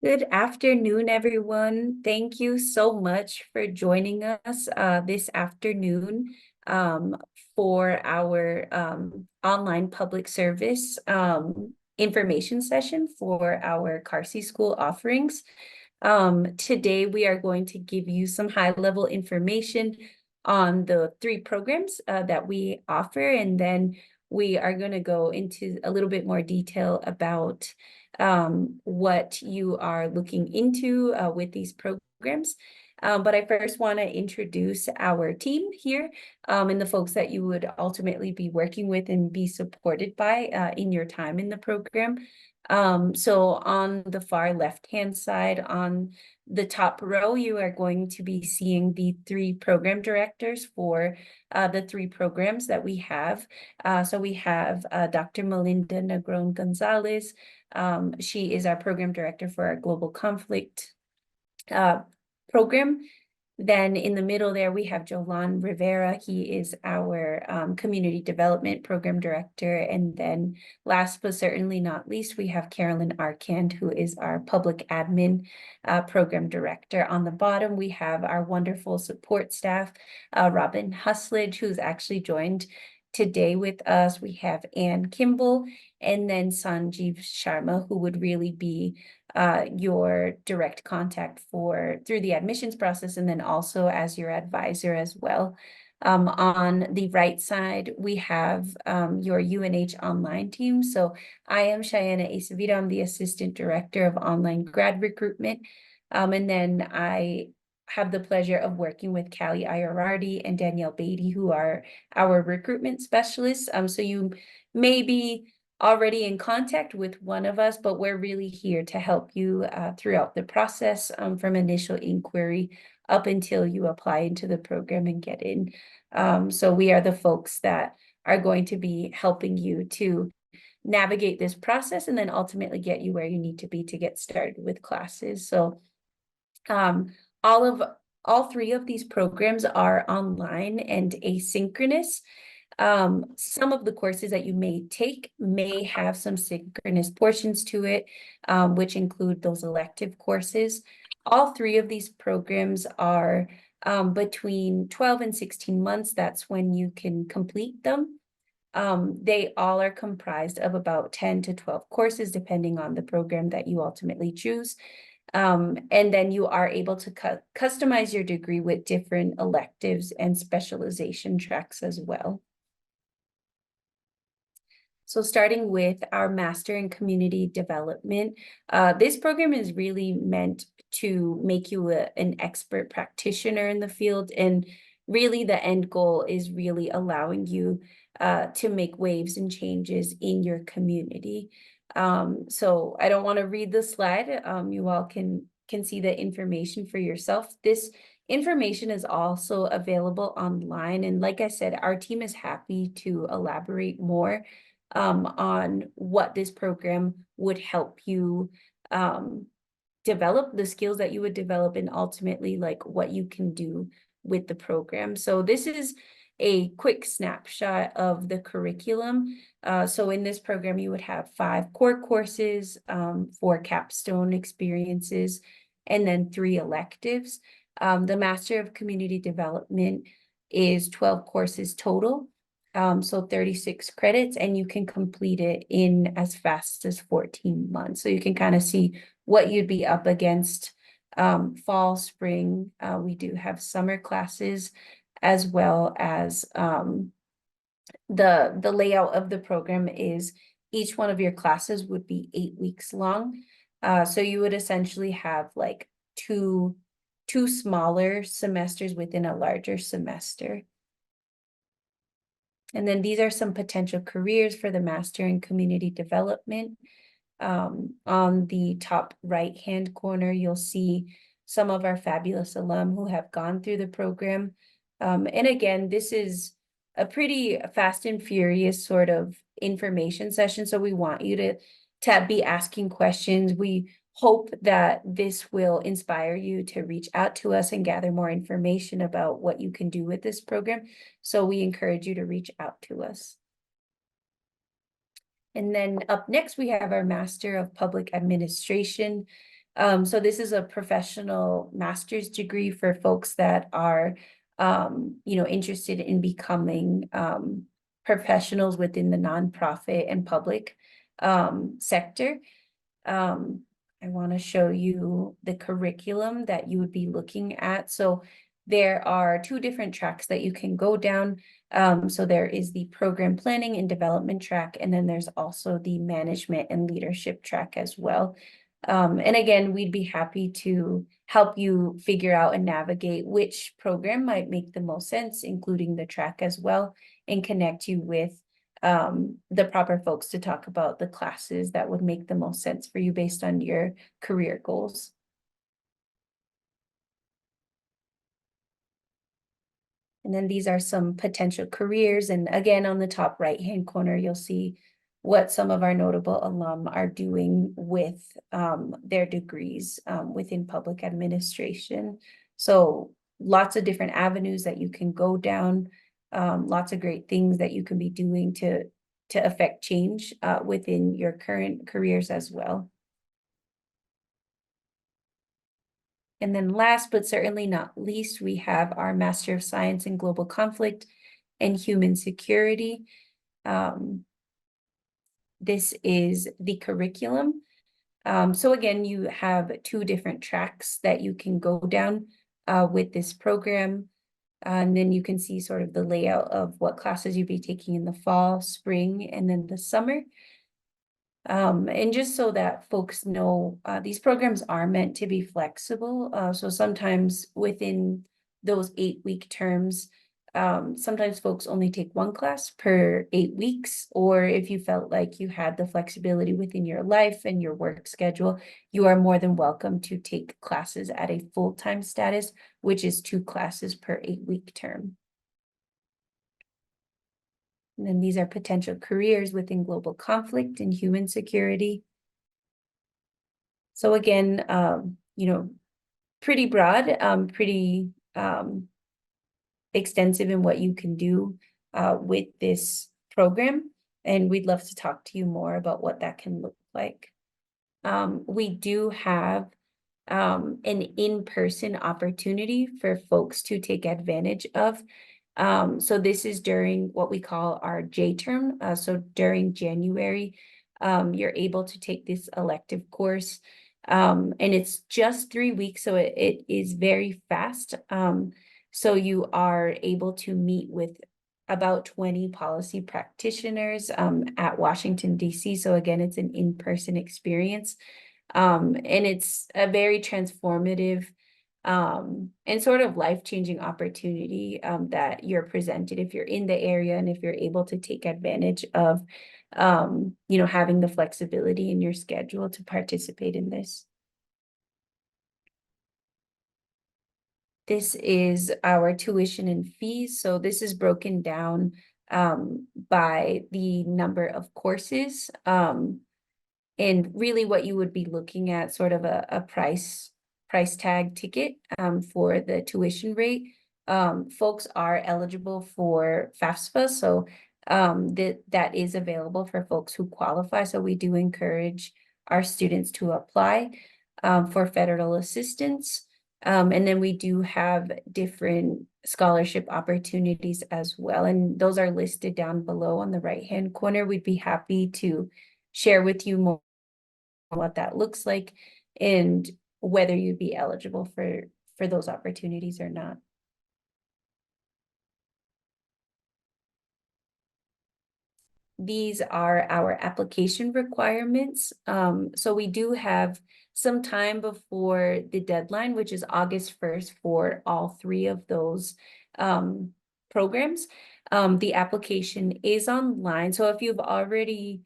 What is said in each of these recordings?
Good afternoon, everyone. Thank you so much for joining us this afternoon um, for our online public service information session for our Carsey School offerings. Today, we are going to give you some high-level information on the three programs that we offer, and then we are going to go into a little bit more detail about what you are looking into with these programs. But I first want to introduce our team here and the folks that you would ultimately be working with and be supported by in your time in the program. So on the far left-hand side, on the top row, you are going to be seeing the three program directors for the three programs that we have. So we have Dr. Melinda Negron Gonzalez. She is our program director for our global conflict program. Then in the middle there, we have Jolan Rivera. He is our community development program director. And then last but certainly not least, we have Carolyn Arkand, who is our public admin program director. On the bottom, we have our wonderful support staff, Robin Husledge, who's actually joined today with us. We have Ann Kimball and then Sanjeev Sharma, who would really be your direct contact through the admissions process, and then also as your advisor as well. On the right side, we have your UNH online team. So I am Cheyenne Acevedo. I'm the Assistant Director of Online Grad Recruitment. And then I have the pleasure of working with Callie Iorardi and Danielle Beatty, who are our recruitment specialists. So you may be already in contact with one of us, but we're really here to help you throughout the process from initial inquiry up until you apply into the program and get in. So we are the folks that are going to be helping you to navigate this process and then ultimately get you where you need to be to get started with classes. So all three of these programs are online and asynchronous. Some of the courses that you may take may have some synchronous portions to it, which include those elective courses. All three of these programs are between 12 and 16 months. That's when you can complete them. They all are comprised of about 10 to 12 courses, depending on the program that you ultimately choose. And then you are able to customize your degree with different electives and specialization tracks as well. So starting with our Master in Community Development, this program is really meant to make you an expert practitioner in the field. And really the end goal is really allowing you to make waves and changes in your community. So I don't want to read the slide. You all can see the information for yourself. This information is also available online. And like I said, our team is happy to elaborate more on what this program would help you develop, the skills that you would develop, and ultimately like what you can do with the program. So this is a quick snapshot of the curriculum. So in this program, you would have 5 core courses, 4 capstone experiences, and then 3 electives. The Master of Community Development is 12 courses total. So 36 credits, and you can complete it in as fast as 14 months. So you can kind of see what you'd be up against fall, spring. We do have summer classes, as well as the layout of the program is each one of your classes would be 8 weeks long. So you would essentially have like two smaller semesters within a larger semester. And then these are some potential careers for the Master in Community Development. On the top right-hand corner, you'll see some of our fabulous alum who have gone through the program. And again, this is a pretty fast and furious sort of information session. So we want you to be asking questions. We hope that this will inspire you to reach out to us and gather more information about what you can do with this program. So we encourage you to reach out to us. And then up next, we have our Master of Public Administration. So this is a professional master's degree for folks that are, interested in becoming professionals within the nonprofit and public sector. Um, I want to show you the curriculum that you would be looking at. So there are two different tracks that you can go down. So there is the program planning and development track, and then there's also the management and leadership track as well. And again, we'd be happy to help you figure out and navigate which program might make the most sense, including the track as well, and connect you with the proper folks to talk about the classes that would make the most sense for you based on your career goals. And then these are some potential careers. And again, on the top right-hand corner, you'll see what some of our notable alum are doing with their degrees within public administration. So lots of different avenues that you can go down, lots of great things that you can be doing to affect change within your current careers as well. And then last, but certainly not least, we have our Master of Science in Global Conflict and Human Security. This is the curriculum. So again, you have two different tracks that you can go down with this program. And then you can see sort of the layout of what classes you'll be taking in the fall, spring, and then the summer. And just so that folks know, these programs are meant to be flexible. So sometimes within those 8-week terms, sometimes folks only take one class per 8 weeks, or if you felt like you had the flexibility within your life and your work schedule, you are more than welcome to take classes at a full-time status, which is 2 classes per 8-week term. And then these are potential careers within global conflict and human security. So again, pretty broad, pretty extensive in what you can do with this program. And we'd love to talk to you more about what that can look like. We do have an in-person opportunity for folks to take advantage of. So this is during what we call our J term. So during January, you're able to take this elective course. And it's just 3 weeks, so it is very fast. So you are able to meet with about 20 policy practitioners at Washington, D.C. So again, it's an in-person experience. And it's a very transformative and sort of life-changing opportunity that you're presented if you're in the area and if you're able to take advantage of, having the flexibility in your schedule to participate in this. This is our tuition and fees. So this is broken down by the number of courses. And really what you would be looking at, sort of a price tag ticket for the tuition rate. Folks are eligible for FAFSA, so that is available for folks who qualify. So we do encourage our students to apply for federal assistance. And then we do have different scholarship opportunities as well. And those are listed down below on the right-hand corner. We'd be happy to share with you more what that looks like and whether you'd be eligible for those opportunities or not. These are our application requirements. So we do have some time before the deadline, which is August 1st for all 3 of those programs. The application is online. So if you've already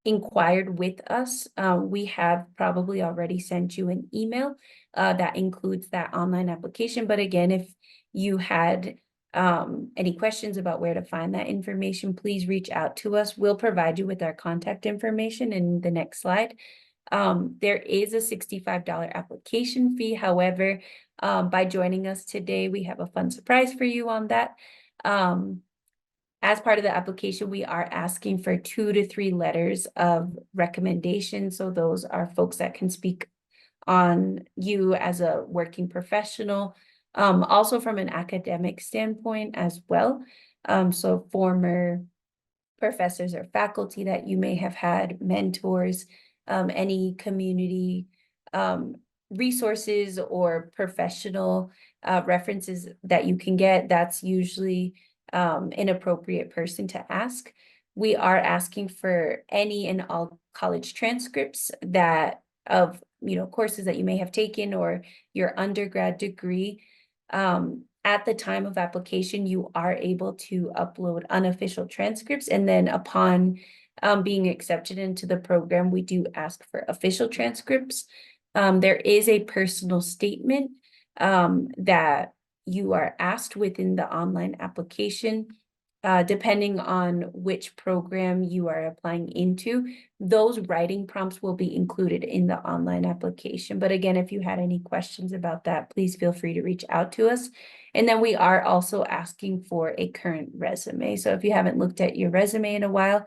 inquired with us, we have probably already sent you an email that includes that online application. But again, if you had any questions about where to find that information, please reach out to us. We'll provide you with our contact information in the next slide. There is a $65 application fee. However, by joining us today, we have a fun surprise for you on that. as part of the application, we are asking for 2 to 3 letters of recommendation. So those are folks that can speak on you as a working professional, also from an academic standpoint as well. So former professors or faculty that you may have had, mentors, any community resources or professional references that you can get. That's usually an appropriate person to ask. We are asking for any and all college transcripts that of courses that you may have taken or your undergrad degree. At the time of application, you are able to upload unofficial transcripts, and then upon being accepted into the program, we do ask for official transcripts. There is a personal statement that you are asked within the online application. Depending on which program you are applying into, those writing prompts will be included in the online application. But again, if you had any questions about that, please feel free to reach out to us. And then we are also asking for a current resume. So if you haven't looked at your resume in a while,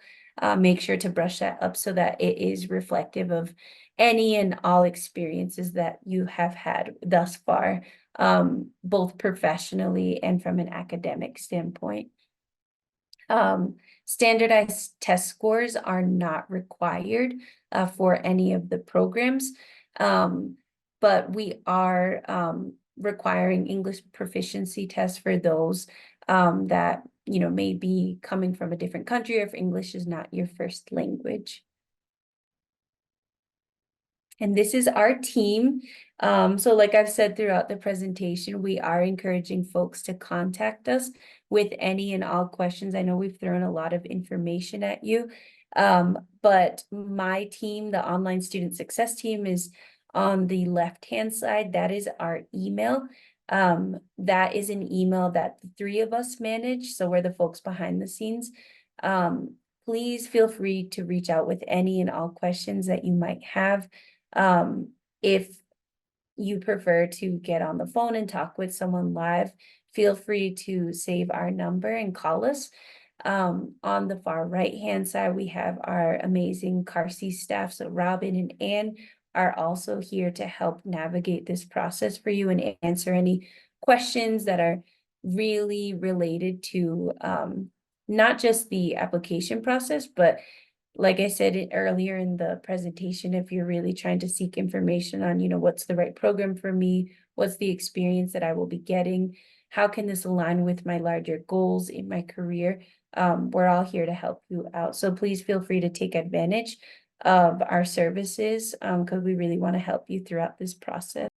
make sure to brush that up so that it is reflective of any and all experiences that you have had thus far, both professionally and from an academic standpoint. Standardized test scores are not required for any of the programs, but we are requiring English proficiency tests for those that may be coming from a different country or if English is not your first language. And this is our team. So like I've said throughout the presentation, we are encouraging folks to contact us with any and all questions. I know we've thrown a lot of information at you, but my team, the online student success team, is on the left-hand side. That is our email. That is an email that the 3 of us manage. So we're the folks behind the scenes. Please feel free to reach out with any and all questions that you might have. If you prefer to get on the phone and talk with someone live, feel free to save our number and call us. On the far right-hand side, we have our amazing Carsey staff. So Robin and Anne are also here to help navigate this process for you and answer any questions that are really related to not just the application process, but like I said earlier in the presentation, if you're really trying to seek information on, what's the right program for me, what's the experience that I will be getting, how can this align with my larger goals in my career, we're all here to help you out. So please feel free to take advantage of our services because we really want to help you throughout this process.